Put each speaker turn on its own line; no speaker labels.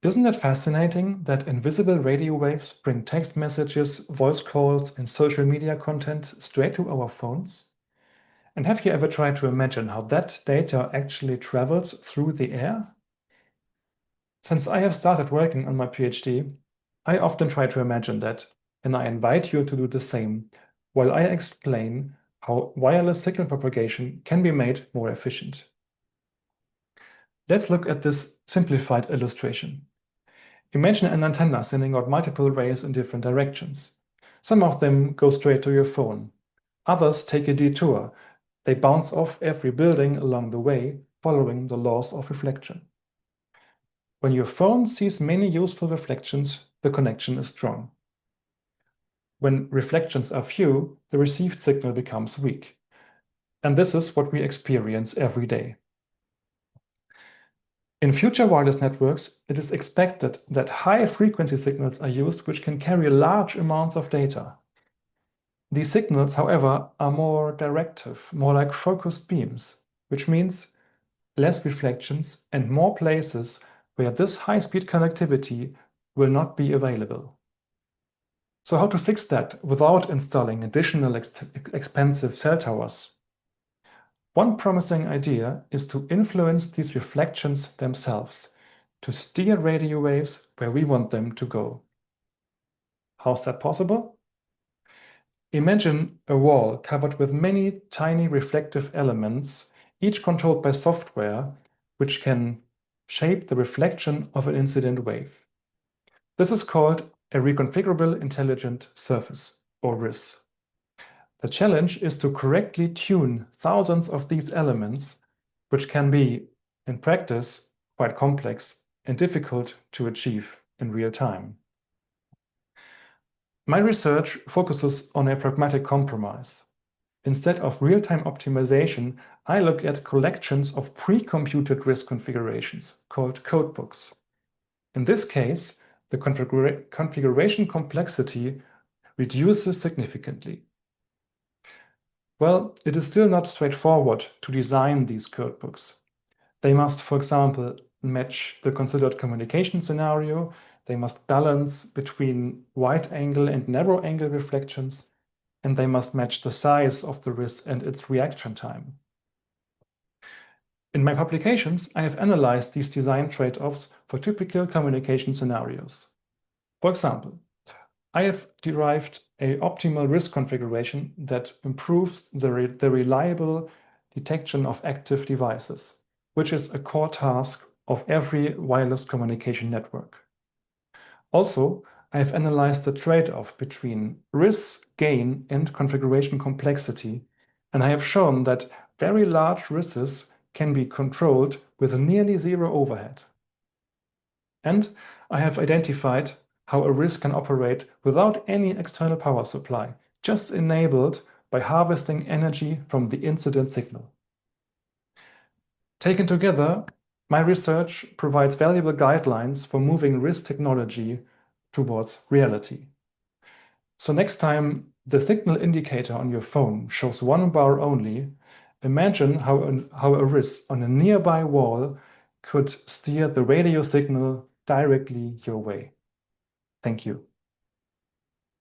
Isn't it fascinating that invisible radio waves bring text messages, voice calls, and social media content straight to our phones? And have you ever tried to imagine how that data actually travels through the air? Since I have started working on my PhD, I often try to imagine that, and I invite you to do the same while I explain how wireless signal propagation can be made more efficient. Let's look at this simplified illustration. Imagine an antenna sending out multiple rays in different directions. Some of them go straight to your phone. Others take a detour. They bounce off every building along the way, following the laws of reflection. When your phone sees many useful reflections, the connection is strong. When reflections are few, the received signal becomes weak. And this is what we experience every day. In future wireless networks, it is expected that high-frequency signals are used which can carry large amounts of data. These signals, however, are more directive, more like focused beams, which means less reflections and more places where this high-speed connectivity will not be available. So how to fix that without installing additional expensive cell towers? One promising idea is to influence these reflections themselves, to steer radio waves where we want them to go. How's that possible? Imagine a wall covered with many tiny reflective elements, each controlled by software, which can shape the reflection of an incident wave. This is called a Reconfigurable Intelligent Surface, or RIS. The challenge is to correctly tune thousands of these elements, which can be, in practice, quite complex and difficult to achieve in real time. My research focuses on a pragmatic compromise. Instead of real-time optimization, I look at collections of pre-computed RIS configurations called codebooks. In this case, the configuration complexity reduces significantly. Well, it is still not straightforward to design these codebooks. They must, for example, match the considered communication scenario. They must balance between wide-angle and narrow-angle reflections, and they must match the size of the RIS and its reaction time. In my publications, I have analyzed these design trade-offs for typical communication scenarios. For example, I have derived an optimal RIS configuration that improves the reliable detection of active devices, which is a core task of every wireless communication network. Also, I have analyzed the trade-off between RIS, gain, and configuration complexity, and I have shown that very large RISs can be controlled with nearly zero overhead. And I have identified how a RIS can operate without any external power supply, just enabled by harvesting energy from the incident signal. Taken together, my research provides valuable guidelines for moving RIS technology towards reality. So next time the signal indicator on your phone shows one bar only, imagine how a RIS on a nearby wall could steer the radio signal directly your way. Thank you.